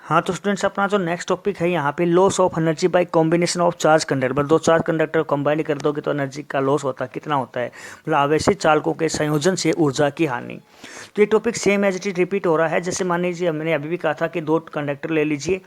हाँ तो स्टूडेंट्स, अपना जो नेक्स्ट टॉपिक है यहाँ पे loss of energy by combination of charge conductor. मतलब दो चार्ज कंडक्टर कंबाइन कर दोगे तो एनर्जी का लॉस होता है, कितना होता है, मतलब आवेशित चालकों के संयोजन से ऊर्जा की हानि। तो ये topic same as it is repeat हो रहा है। जैसे मान लीजिए मैंने अभी भी कहा था कि दो कंडक्टर ले लीजिए,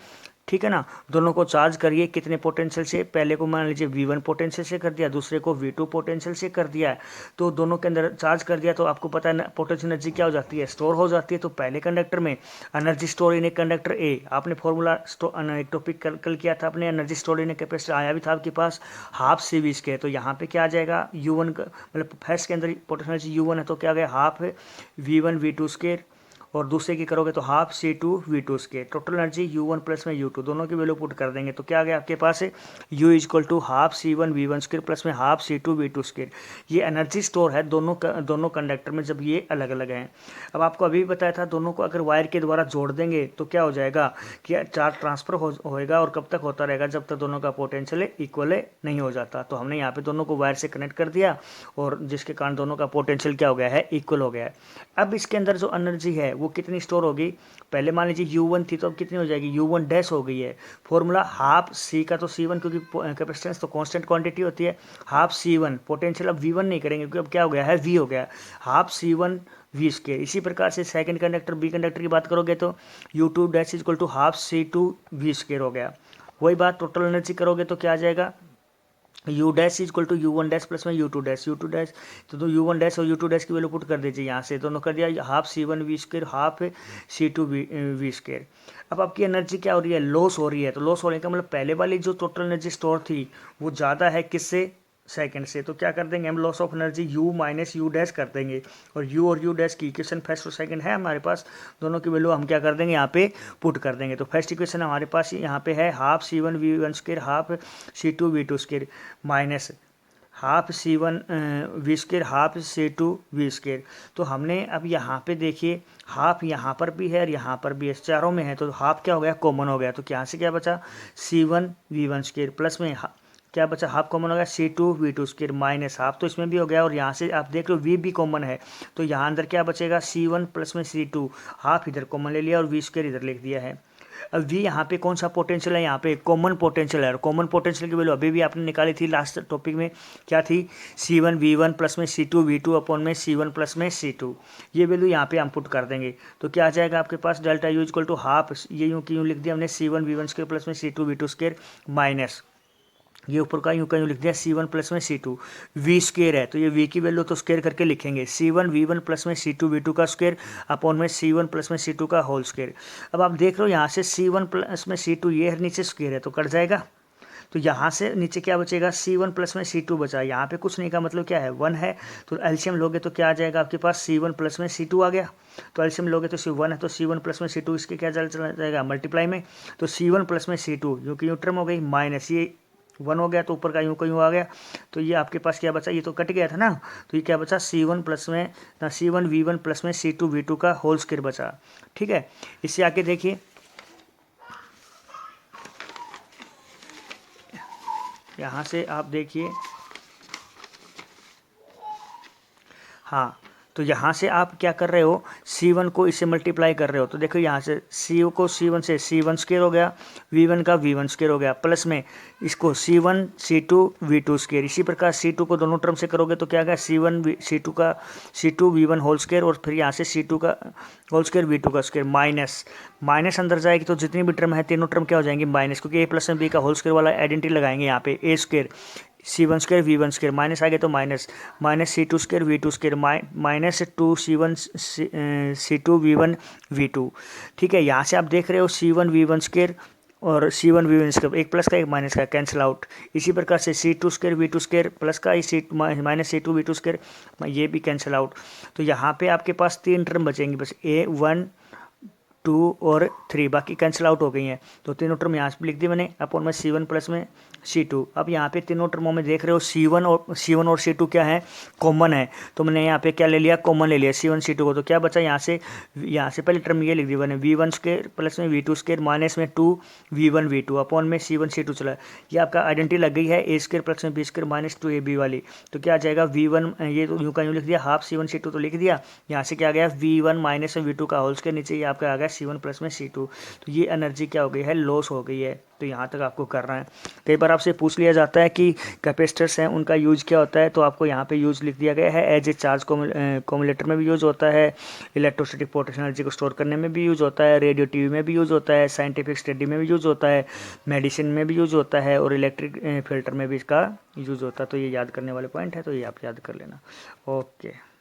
ठीक है ना। दोनों को चार्ज करिए कितने पोटेंशियल से, पहले को मान लीजिए V1 पोटेंशियल से कर दिया, दूसरे को V2 पोटेंशियल से कर दिया है। तो दोनों के अंदर चार्ज कर दिया तो आपको पता है पोटेंशियल एनर्जी क्या हो जाती है, स्टोर हो जाती है। तो पहले कंडक्टर में energy store in a conductor A, आपने फॉर्मूला एक टॉपिक कल किया था अपने, energy store in a capacitor आया भी था आपके पास, हाफ CV के। तो यहाँ पे क्या आ जाएगा U1 का, मतलब फर्स्ट के अंदर पोटेंशियल एनर्जी U1 है तो क्या आ गया हाफ V1 V2 स्केयर, और दूसरे की करोगे तो half C2 V2 square. Total energy U1 plus में U2 दोनों की वैल्यू पुट कर देंगे तो क्या आ गया आपके पास है U equal to half C1 V1 square plus में हाफ C2 V2 स्केयर। ये एनर्जी स्टोर है दोनों कंडक्टर में जब ये अलग अलग हैं। अब आपको अभी भी बताया था दोनों को अगर वायर के द्वारा जोड़ देंगे तो क्या हो जाएगा कि चार्ज ट्रांसफर होएगा, और कब तक होता रहेगा, जब तक दोनों का पोटेंशियल इक्वल नहीं हो जाता। तो हमने यहाँ पे दोनों को वायर से कनेक्ट कर दिया और जिसके कारण दोनों का पोटेंशियल क्या हो गया है, इक्वल हो गया है। अब इसके अंदर जो एनर्जी है वो कितनी स्टोर होगी, पहले मान लीजिए U1 थी तो अब कितनी हो जाएगी, U1 डैश हो गई है। फॉर्मूला हाफ C का तो C1, क्योंकि कैपेसिटेंस तो कांस्टेंट क्वांटिटी होती है, हाफ C1 पोटेंशियल अब V1 नहीं करेंगे क्योंकि अब क्या हो गया है, V हो गया, हाफ C1 V स्केयर। इसी प्रकार से सेकंड कंडक्टर B कंडक्टर की बात करोगे तो U2 dash equal to half C2 V square हो गया। वही बात टोटल एनर्जी करोगे तो क्या आ जाएगा, U dash equal to U1 dash plus में U2 डैश। तो U1 डैश और U2 डैश की वैल्यू पुट कर दीजिए यहाँ से, दोनों कर दिया half C1 V square half C2 V square. अब आपकी एनर्जी क्या हो रही है, लॉस हो रही है। तो लॉस होने का मतलब पहले वाली जो टोटल एनर्जी स्टोर थी वो ज़्यादा है किससे, सेकंड से। तो क्या कर देंगे हम, loss of energy U minus U dash कर देंगे, और U डैश की इक्वेशन फर्स्ट और सेकंड है हमारे पास, दोनों की वैल्यू हम क्या कर देंगे यहाँ पे पुट कर देंगे। तो फर्स्ट इक्वेशन हमारे पास यहाँ पे है half C1 V1 square half C2 V2 square minus half C1 V square half C2 V square. तो हमने अब यहाँ पे देखिए हाफ यहाँ पर भी है और यहाँ पर भी है, चारों में है, तो हाफ क्या हो गया, कॉमन हो गया। तो यहाँ से क्या बचा C1 V1 स्केयर प्लस में क्या बचा, हाफ कॉमन हो गया C2 V2 square minus half तो इसमें भी हो गया, और यहाँ से आप देख लो V भी कॉमन है तो यहाँ अंदर क्या बचेगा C1 प्लस में C2, हाफ इधर कॉमन ले लिया और V स्केयर इधर लिख दिया है। अब V यहाँ पे कौन सा पोटेंशियल है, यहाँ पे कॉमन पोटेंशियल है, और कॉमन पोटेंशियल की वैल्यू अभी भी आपने निकाली थी लास्ट टॉपिक में, क्या थी C1 V1 प्लस में C2 V2 अपॉन में C1 प्लस में C2। ये वैल्यू यहाँ पे हम पुट कर देंगे तो क्या आ जाएगा आपके पास, delta U equal to half, ये यूँ की यूँ लिख दिया हमने C1 V1 स्क्वायर प्लस में C2 V2 स्क्वायर माइनस ये ऊपर का यूँ का यूँ लिख दिया C1 प्लस में C2 V स्क्वायर है, तो ये V की वैल्यू तो स्क्वायर करके लिखेंगे C1 V1 प्लस में C2 V2 का स्क्वायर अपॉन में C1 प्लस में C2 का होल स्क्वायर। अब आप देख रहे हो यहाँ से C1 प्लस में C2 ये नीचे स्क्वायर है तो कट जाएगा, तो यहाँ से नीचे क्या बचेगा C1 प्लस में C2 बचा, यहाँ पे कुछ नहीं का मतलब क्या है 1 है, तो एलसीएम लोगे तो क्या आ जाएगा आपके पास C1 प्लस में C2 आ गया। तो एलसीएम लोगे तो C1 है तो C1 प्लस में C2 इसके क्या चला जाएगा मल्टीप्लाई में, तो C1 प्लस में C2 जो कि यूँ टर्म हो गई माइनस ये 1 हो गया तो ऊपर का यूँ का यूँ आ गया, तो ये आपके पास क्या बचा, ये तो कट गया था ना, तो ये क्या बचा C1 प्लस में ना C1 V1 प्लस में C2 V2 का होल स्क्वायर बचा। ठीक है, इससे आके देखिए यहाँ से आप देखिए, हाँ तो यहाँ से आप क्या कर रहे हो C1 को इससे मल्टीप्लाई कर रहे हो, तो देखो यहाँ से C को C1 से C1 स्क्वायर हो गया, V1 का V1 स्क्वायर हो गया, प्लस में इसको C1 C2 V2 स्क्वायर। इसी प्रकार C2 को दोनों टर्म से करोगे तो क्या आएगा C1 C2 का C2 V1 होल स्क्वायर, और फिर यहाँ से C2 का होल स्क्वायर V2 का स्क्वायर माइनस माइनस अंदर जाएगी तो जितनी भी टर्म है तीनों टर्म क्या हो जाएंगी माइनस, क्योंकि A प्लस में B का होल स्क्वायर वाला आइडेंटिटी लगाएंगे यहाँ पे A square C1 square V1 square minus आ गया तो minus minus C2 square V2 square minus 2 C1 C2 V1 V2। ठीक है, यहाँ से आप देख रहे हो C1 V1 स्क्वायर और C1 V1 स्क्वायर, एक प्लस का एक माइनस का कैंसिल आउट। इसी प्रकार से C2 square V2 square plus का माइनस C2 V2 स्क्वायर ये भी कैंसिल आउट। तो यहाँ पे आपके पास 3 टर्म बचेंगी बस A1 2 और 3, बाकी कैंसिल आउट हो गई हैं। तो तीनों टर्म यहाँ से लिख दी मैंने अपॉन में C1 प्लस में C2। अब यहाँ पे तीनों टर्मों में देख रहे हो C1 और C2 क्या है, कॉमन है, तो मैंने यहाँ पे क्या ले लिया, कॉमन ले लिया C1 C2 को। तो क्या बचा यहाँ से पहले टर्म ये लिख दी मैंने V1 स्क्वायर प्लस में V2 स्क्वायर माइनस में 2 V1 V2 अपॉन में C1 C2 चला। ये आपका आइडेंटिटी लग गई है A स्क्वायर प्लस में B स्क्वायर माइनस 2AB वाली। तो क्या आ जाएगा V1, ये तो यूँ का यूँ लिख दिया, हाफ C1 C2 तो लिख दिया, यहाँ से क्या आ गया V1 माइनस में V2 का होल स्क्वायर, नीचे ये आपका आ गया C1 प्लस में C2, तो ये एनर्जी क्या हो गई है, लॉस हो गई है। तो यहाँ तक आपको करना है। कई बार आपसे पूछ लिया जाता है कि कैपेसिटर्स हैं उनका यूज क्या होता है, तो आपको यहाँ पे यूज लिख दिया गया है एज ए चार्ज कोमुलेटर में भी यूज होता है, इलेक्ट्रोस्टैटिक पोटेंशियल एनर्जी को स्टोर करने में भी यूज होता है, रेडियो टीवी में भी यूज होता है, साइंटिफिक स्टडी में भी यूज होता है, मेडिसिन में भी यूज होता है, और इलेक्ट्रिक फिल्टर में भी इसका यूज होता है। तो ये याद करने वाले पॉइंट है, तो ये आप याद कर लेना। ओके।